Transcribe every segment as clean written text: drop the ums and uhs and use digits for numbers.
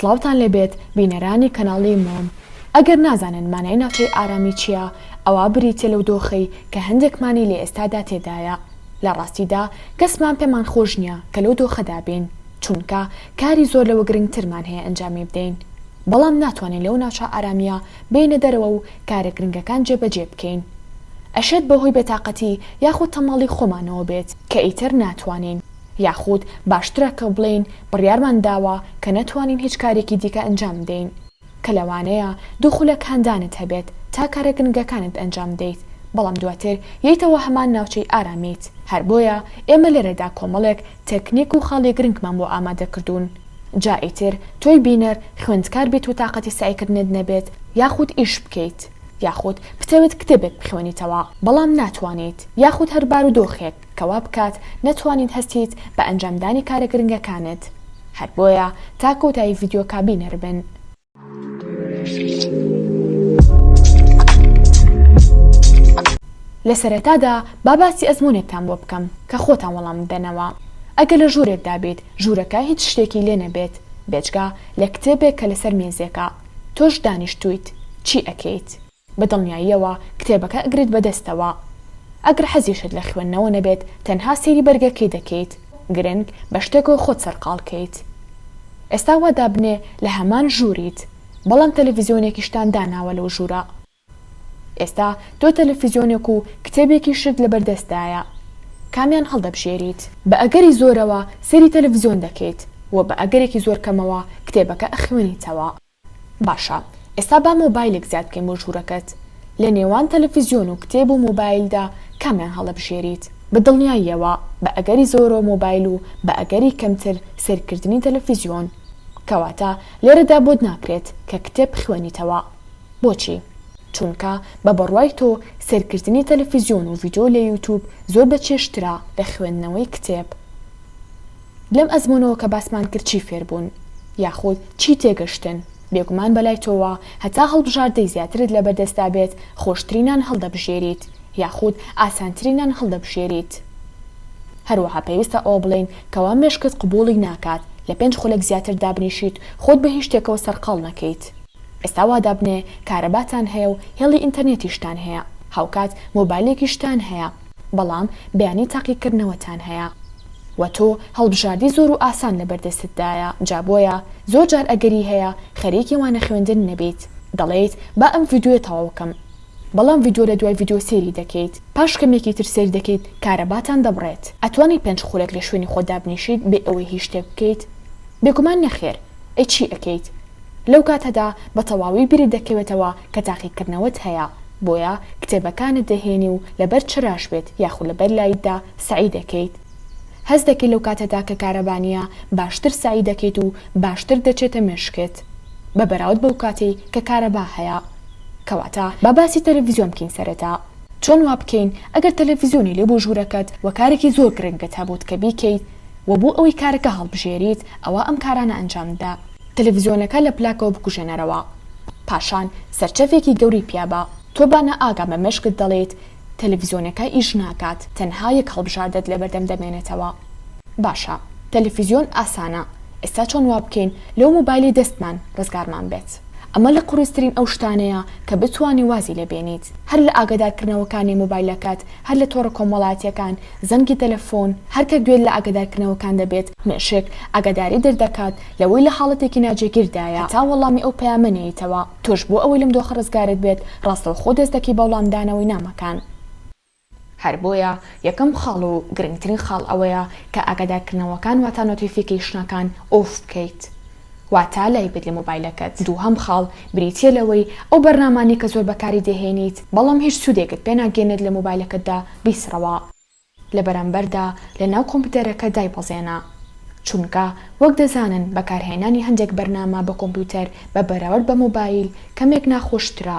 سڵاوتان لێبێت بینەرانی کەناڵی مۆم. ئەگەر نازانن مانای ناوچەی ئارامی چییە، ئەوە بریتە لەو دۆخەی کە هەندێکمانی لێ ئێستادا تێدایە. لە ڕاستیدا کەسمان پێمان خۆش نییە کە لەو دۆخەدا بین، چونکە کاری زۆر لەوە گرنگترمان هەیە ئەنجامی بدەین. بەڵام ناتوانین لەو ناوچە ئارامیە بینە دەرەوە و کارە گرنگەکان جێبەجێ بکەین. ئەشێت بەهۆی بێتاقەتی یاخود تەماڵی خۆمانەوە بێت کە ئیتر ناتوانین، یاخود باشترە کە بڵێین بڕیارمان داوە کە نەتوانین هیچ کارێکی دیکە ئەنجام بدەین، کە لەوانەیە دووخولە کاندانت هەبێت تا کارە گرنگەکانت ئەنجام بدەیت، بەڵام دواتر یەیتەوە هەمان ناوچەی ئارامیت. هەر بۆیە ئێمە لێرەدا کۆمەڵێک تەکنیک و خاڵی گرنگمان بۆ ئامادەکردوون. جا ئیتر تۆی بینەر خوێندکار بێت و تااقەتی سایکردنت نەبێت، یاخود ئیش بکەیت، یاخود بتەوێت کتێبێک بخوێنیتەوە بەڵام ناتوانیت، یاخود هەربار و دۆخێک کەوا بکات نەتوانیت هەستیت بە ئەنجامدانی کارە گرنگەکانت. هەر بۆیە تا کۆتایی ڤیدیۆکە بینەر بن. لە سەرەتادا باسی ئەزمونێکتان بۆ بکەم کە خۆتان وەڵام بدەنەوە. ئەگەر لە ژوورێکدا بێت، ژوورەکە هیچ شتێکی لێ نەبێت، بێجگا لە کتێبێک کە لەسەر مێزێکە، تۆش دانیشتویت، چی ئەکەیت؟ بەدڵنیاییەوە کتێبەکە ئەگرێت بەدەستەوە. ئەگەر حەزیشت لە خوێندنەوە نەبێت، تەنها سێری بەرگەکەی دەکەیت، گرنگ بە شتێکەوە خۆت سەرقاڵکەیت. ئێستا وا دابنێ لە هەمان ژووریت، بەڵام تەلەڤیزیۆنێکیشتان داناوە لەو ژوورە. ئێستا تۆ تەلەڤیزیۆنێک و کتێبێکی شت لە بەردەستدایە، کامیان هەڵدەبژێریت؟ بە ئەگەری زۆرەوە سەری تەلەڤیزیۆن دەکەیت و بە ئەگەرێکی زۆر کەمەوە کتێبەکە ئەخوێنیتەوە. باشە، ئێستا با مۆبایلێک زیاد بکەین بۆ ژوورەکەت. لە نێوان تەلەڤیزیۆن و کتێب و مۆبایلدا کامیان هەڵەبژێریت؟ بەدڵنیاییەوە بە ئەگەری زۆرە مۆبایل و بە ئەگەری کەمتر سەرکردنی تەلەڤیزیۆن. کەواتە لێرەدا بۆت ناکرێت کە کتێب بخوێنیتەوە. بۆچی؟ چونکە بە بەڕوای تۆ سەرکردنی تەلەڤیزیۆن و ڤیدیۆ لە یوتیوب زۆر بەچێشترا لە خوێندنەوەی کتێب. لەم ئەزمونەوە کە باسمان کرد چی فێربوون، یاخود چی تێگەشتن، بێگومان بەلای تۆوە هەتا هەڵبژاردەی زیاترت لە بەردەستا بێت خۆشترینان هەڵدەبژێریت، یاخود ئاسانترینان هەڵدەبژێریت. هەروەها پێویستە ئەوە بڵێن کەوا مێشکت قبوڵی ناکات لە 5 خولێک زیاتر دابنیشیت خۆت بە هیچ شتێکەوە سەرقاڵ نەکەیت. ئێستا وا دابنێ کارەباتان هەیە و هێڵی ئینتەرنێتیشتان هەیە، هاوکات مۆبایلێکیشتان هەیە، بەڵام بەیانی تاقیکردنەوەتان هەیە و تۆ هەڵبژاردی زۆر و ئاسان لە بەردەستتدایە. جا بۆیە زۆر جار ئەگەری هەیە خەریکی وانە خوێندن نەبیت، دەڵێیت با ئەم ڤیدیۆ تەواو بکەم، بەڵام ڤیدیۆ لە دوای ڤیدیۆ سێری دەکەیت، پاش کەمێکی تر سێر دەکەیت، کارەباتان دەبڕێت. ئەتوانی 5 خولێک لە شوێنی خۆ دابنیشیت بێ ئەوەی هیچ شتێک بکەیت؟ بێگومان نەخێر. ئەی چی ئەکەیت؟ لەو کاتەدا بە تەواوی بیری دەکەوێتەوە کە تاقیکردنەوەت هەیە، بۆیە کتێبەکانت دەهێنی و لەبەر چراش بێت یاخود لەبەر لایتدا سعی دەکەیت. هەز دەکەیت لەو کاتەدا کە کارەبانیە باشتر سعی دەکەیت و باشتر دەچێتە مێشکت بە بەراورد بەو کاتی کە کارەبا هەیە. کەواتە با باسی تەلەڤیزیۆن بکەین سەرەتا. چۆن وا بکەین ئەگەر تەلەڤیزیۆنی لێ بۆ ژوورەکەت و کارێکی زۆر گرنگت هەبووت کە بیکەیت و بۆ ئەوەی کارەکە هەڵبژێریت ئەوە ئەم کارانە ئەنجامدا. تەلەڤیزیۆنەکە لە پلاکەوە بکوژێنەرەوە، پاشان سەرچەفێکی گەوری پیابە. تۆ بانە ئاگا بە مێشکت دەڵێت تەلەڤیزیۆنەکە ئیش ناکات، تەنها یەک هەڵبژاردەت لە بەردەم دەمێنێتەوە. باشە، تەلەڤیزیۆن ئاسانە. ئێستا چۆن وا بکەین لەو مۆبایلی دەستمان ڕزگارمان بێت؟ ئەمە لە قوڕسترین ئەو شتانەیە کە بتوانی وازی لێبێنیت، هەر لە ئاگادارکردنەوەکانی مۆبایلەکەت، هەر لە تۆڕە کۆمەڵاتیەکان، زەنگی تەلەفۆن، هەرکە گوێت لە ئاگادارکردنەوەکان دەبێت، مێشک ئاگاداری دەردەکات لەوەی لە حاڵەتێکی ناجێگیردایە تا وەڵامی ئەو پەیامە نێیتەوە. تۆش بۆ ئەوەی لەم دۆخە ڕزگارت بێت ڕاستەوخۆ دەست دەکەی بە وەڵامدانەوەی نامەکان. هەر بۆیە یەکەم خاڵ و گرنگترین خاڵ ئەوەیە کە ئاگادارکردنەوەکان واتە نۆتیفیکیشنەکان ئۆف بکەیت، واتە لای بێت لە مۆبایلەکەت. دووهەم خاڵ بریتیە لەوەی ئەو بەرنامانی کە زۆر بەکاری دەهێنیت بەڵام هیچ سوودێکت پێ ناگەێنێت لە مۆبایلەکەتدا بیسڕەوە، لە بەرامبەردا لە ناو کۆمپیوتەرەکە دایبەزێنە، چونکە وەک دەزانن بەکارهێنانی هەندێک بەرنامە بە کۆمپیوتەر بە بەراورد بە مۆبایل کەمێک ناخۆشترە.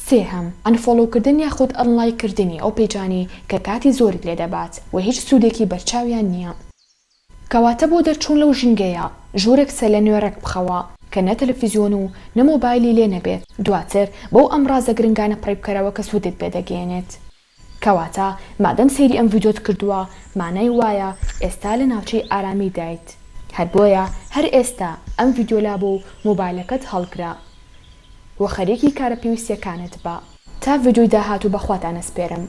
سێهەم ئەنفۆلۆکردن یاخود ئەنلایکردنی ئەو پێیجانی کە کاتی زۆرت لێ دەبات و هیچ سوودێکی بەرچاویان نییە. کەواتە بۆ دەرچوون لەو ژینگەیە ژوورێک سە لە نوێڕێک بخەوە کە نە تەلەڤیزیۆن و نە مۆبایلی لێ نەبێت، دواتر بەو ئەمڕازە گرنگانە پڕی بکەرەوە کە سوودت پێدەگەێنێت. کەواتە مادەم سەیری ئەم ڤیدیۆت کردووە مانای وایە ئێستا لە ناوچەی ئارامی دایت. هەر بۆیە هەر ئێستا ئەم ڤیدیۆلا بۆ مۆبایلەکەت هەڵگرە و خەریکی کارە پێویستیەکانت بە تا ڤیدیۆی داهاتوو بەخواتانە سپێرم.